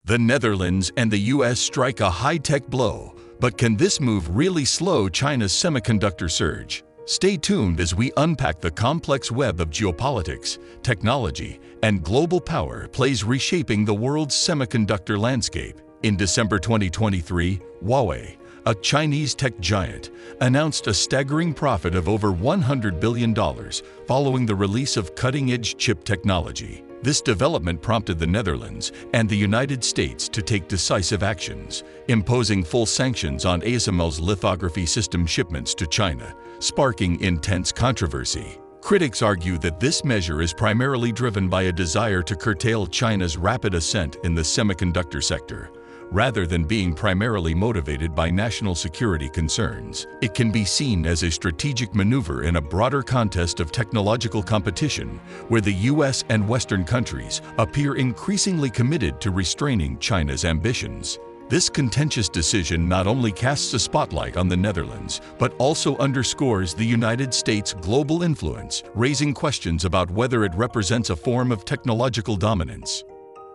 The Netherlands and the US strike a high-tech blow, but can this move really slow China's semiconductor surge? Stay tuned as we unpack the complex web of geopolitics, technology, and global power plays reshaping the world's semiconductor landscape. In December 2023, Huawei, a Chinese tech giant, announced a staggering profit of over $100 billion following the release of cutting-edge chip technology. This development prompted the Netherlands and the United States to take decisive actions, imposing full sanctions on A.S.M.L's lithography system shipments to China, sparking intense controversy. Critics argue that this measure is primarily driven by a desire to curtail China's rapid ascent in the semiconductor sector, rather than being primarily motivated by national security concerns. It can be seen as a strategic maneuver in a broader contest of technological competition, where the US and Western countries appear increasingly committed to restraining China's ambitions. This contentious decision not only casts a spotlight on the Netherlands, but also underscores the United States' global influence, raising questions about whether it represents a form of technological dominance.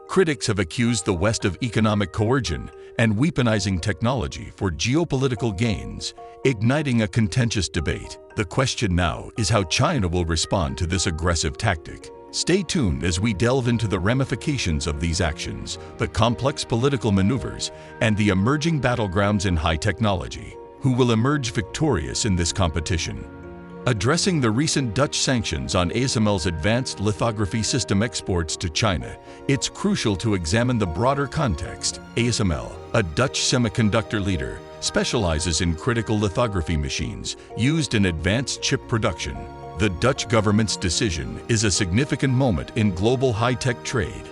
Critics have accused the West of economic coercion and weaponizing technology for geopolitical gains, igniting a contentious debate. The question now is how China will respond to this aggressive tactic. Stay tuned as we delve into the ramifications of these actions, the complex political maneuvers, and the emerging battlegrounds in high technology. Who will emerge victorious in this competition? Addressing the recent Dutch sanctions on A.S.M.L's advanced lithography system exports to China, it's crucial to examine the broader context. A.S.M.L, a Dutch semiconductor leader, specializes in critical lithography machines used in advanced chip production. The Dutch government's decision is a significant moment in global high-tech trade.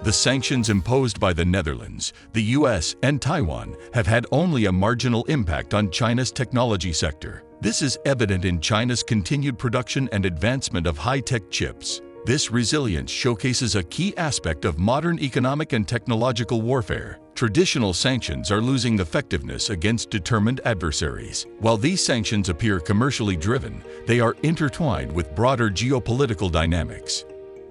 The sanctions imposed by the Netherlands, the US, and Taiwan have had only a marginal impact on China's technology sector. This is evident in China's continued production and advancement of high-tech chips. This resilience showcases a key aspect of modern economic and technological warfare. Traditional sanctions are losing effectiveness against determined adversaries. While these sanctions appear commercially driven, they are intertwined with broader geopolitical dynamics.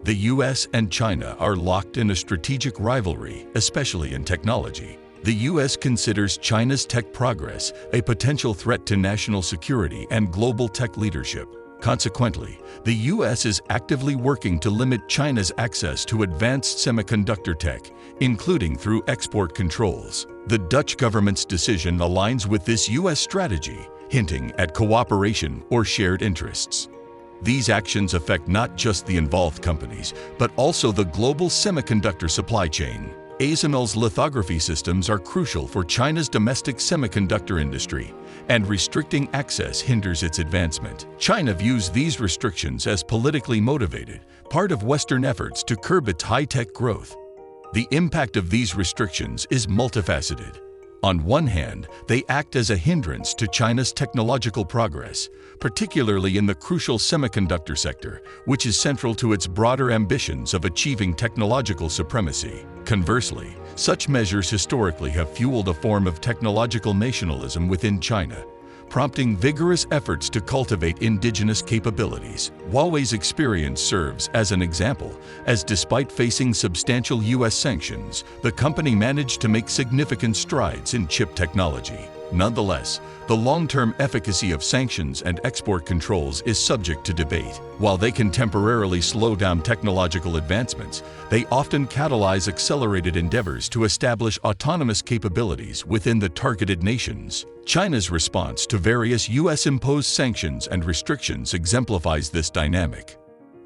The US and China are locked in a strategic rivalry, especially in technology. The US considers China's tech progress a potential threat to national security and global tech leadership. Consequently, the US is actively working to limit China's access to advanced semiconductor tech, including through export controls. The Dutch government's decision aligns with this US strategy, hinting at cooperation or shared interests. These actions affect not just the involved companies, but also the global semiconductor supply chain. A.S.M.L's lithography systems are crucial for China's domestic semiconductor industry, and restricting access hinders its advancement. China views these restrictions as politically motivated, part of Western efforts to curb its high-tech growth. The impact of these restrictions is multifaceted. On one hand, they act as a hindrance to China's technological progress, particularly in the crucial semiconductor sector, which is central to its broader ambitions of achieving technological supremacy. Conversely, such measures historically have fueled a form of technological nationalism within China, prompting vigorous efforts to cultivate indigenous capabilities. Huawei's experience serves as an example, as despite facing substantial US sanctions, the company managed to make significant strides in chip technology. Nonetheless, the long-term efficacy of sanctions and export controls is subject to debate. While they can temporarily slow down technological advancements, they often catalyze accelerated endeavors to establish autonomous capabilities within the targeted nations. China's response to various US-imposed sanctions and restrictions exemplifies this dynamic.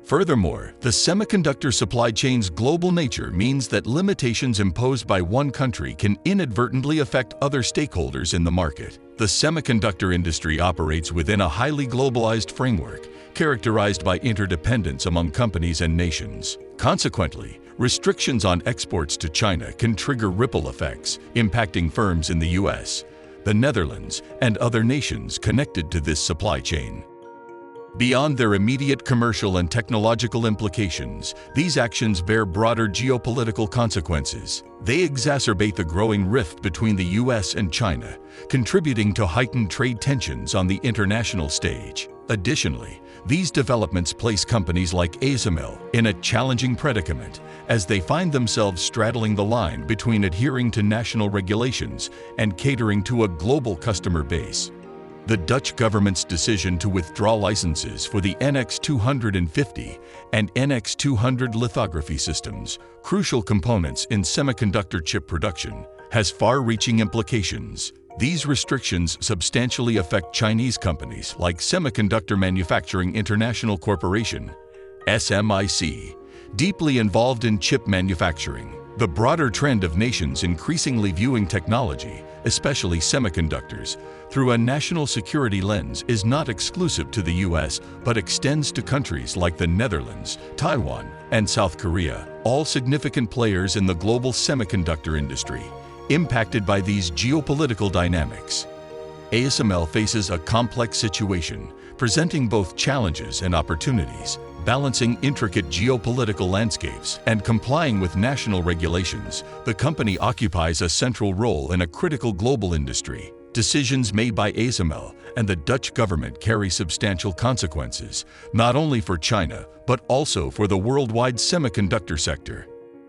Furthermore, the semiconductor supply chain's global nature means that limitations imposed by one country can inadvertently affect other stakeholders in the market. The semiconductor industry operates within a highly globalized framework, characterized by interdependence among companies and nations. Consequently, restrictions on exports to China can trigger ripple effects, impacting firms in the US, the Netherlands, and other nations connected to this supply chain. Beyond their immediate commercial and technological implications, these actions bear broader geopolitical consequences. They exacerbate the growing rift between the US and China, contributing to heightened trade tensions on the international stage. Additionally, These developments place companies like A.S.M.L in a challenging predicament as they find themselves straddling the line between adhering to national regulations and catering to a global customer base. The Dutch government's decision to withdraw licenses for the NX250 and NX200 lithography systems, crucial components in semiconductor chip production, has far-reaching implications. These restrictions substantially affect Chinese companies like Semiconductor Manufacturing International Corporation, SMIC, deeply involved in chip manufacturing. The broader trend of nations increasingly viewing technology, especially semiconductors, through a national security lens is not exclusive to the US, but extends to countries like the Netherlands, Taiwan, and South Korea, all significant players in the global semiconductor industry, impacted by these geopolitical dynamics. A.S.M.L faces a complex situation, presenting both challenges and opportunities, balancing intricate geopolitical landscapes and complying with national regulations. The company occupies a central role in a critical global industry. Decisions made by A.S.M.L and the Dutch government carry substantial consequences, not only for China, but also for the worldwide semiconductor sector.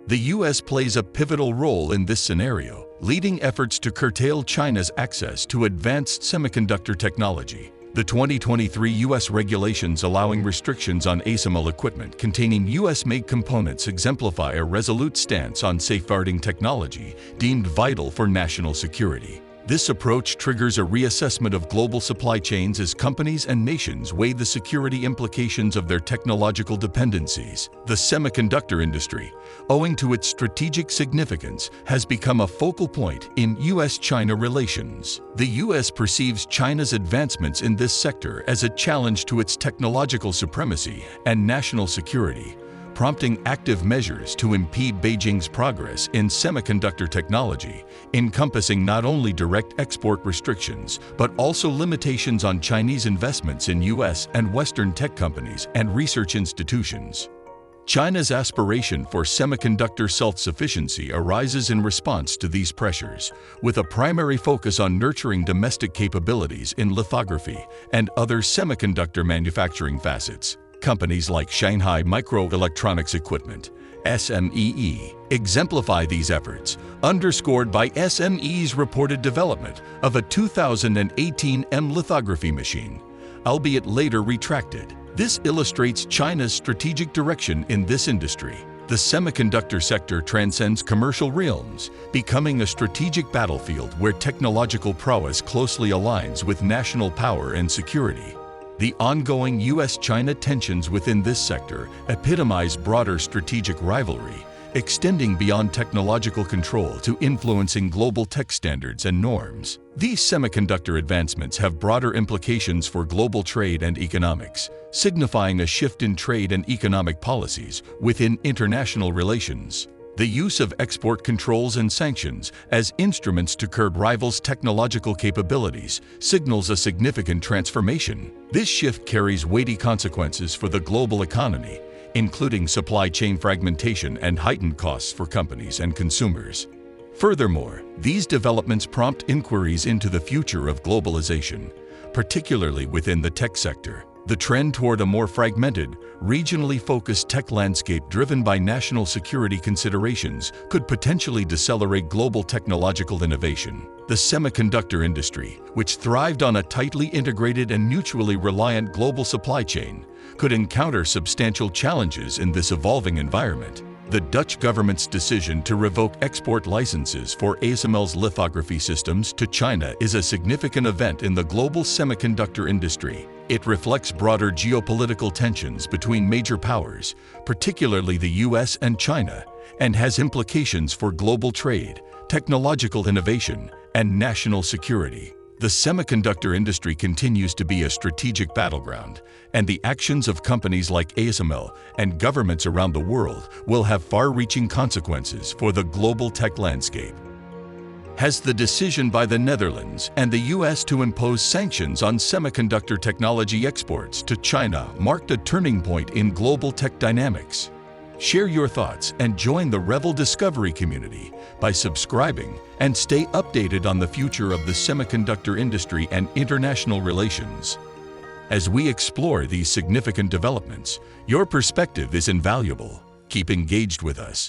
The U.S. plays a pivotal role in this scenario, leading efforts to curtail China's access to advanced semiconductor technology. The 2023 U.S. regulations allowing restrictions on A.S.M.L equipment containing U.S.-made components exemplify a resolute stance on safeguarding technology deemed vital for national security. This approach triggers a reassessment of global supply chains as companies and nations weigh the security implications of their technological dependencies. The semiconductor industry, owing to its strategic significance, has become a focal point in U.S.-China relations. The U.S. perceives China's advancements in this sector as a challenge to its technological supremacy and national security, prompting active measures to impede Beijing's progress in semiconductor technology, encompassing not only direct export restrictions, but also limitations on Chinese investments in U.S. and Western tech companies and research institutions. China's aspiration for semiconductor self-sufficiency arises in response to these pressures, with a primary focus on nurturing domestic capabilities in lithography and other semiconductor manufacturing facets. Companies like Shanghai Microelectronics Equipment, SMEE, exemplify these efforts, underscored by SME's reported development of a 2018 M lithography machine, albeit later retracted. This illustrates China's strategic direction in this industry. The semiconductor sector transcends commercial realms, becoming a strategic battlefield where technological prowess closely aligns with national power and security. The ongoing U.S.-China tensions within this sector epitomize broader strategic rivalry, extending beyond technological control to influencing global tech standards and norms. These semiconductor advancements have broader implications for global trade and economics, signifying a shift in trade and economic policies within international relations. The use of export controls and sanctions as instruments to curb rivals' technological capabilities signals a significant transformation. This shift carries weighty consequences for the global economy, including supply chain fragmentation and heightened costs for companies and consumers. Furthermore, these developments prompt inquiries into the future of globalization, particularly within the tech sector. The trend toward a more fragmented, regionally focused tech landscape driven by national security considerations could potentially decelerate global technological innovation. The semiconductor industry, which thrived on a tightly integrated and mutually reliant global supply chain, could encounter substantial challenges in this evolving environment. The Dutch government's decision to revoke export licenses for A.S.M.L's lithography systems to China is a significant event in the global semiconductor industry. It reflects broader geopolitical tensions between major powers, particularly the U.S. and China, and has implications for global trade, technological innovation, and national security. The semiconductor industry continues to be a strategic battleground, and the actions of companies like A.S.M.L and governments around the world will have far-reaching consequences for the global tech landscape. Has the decision by the Netherlands and the U.S. to impose sanctions on semiconductor technology exports to China marked a turning point in global tech dynamics? Share your thoughts and join the Revel Discovery community by subscribing and stay updated on the future of the semiconductor industry and international relations. As we explore these significant developments, your perspective is invaluable. Keep engaged with us.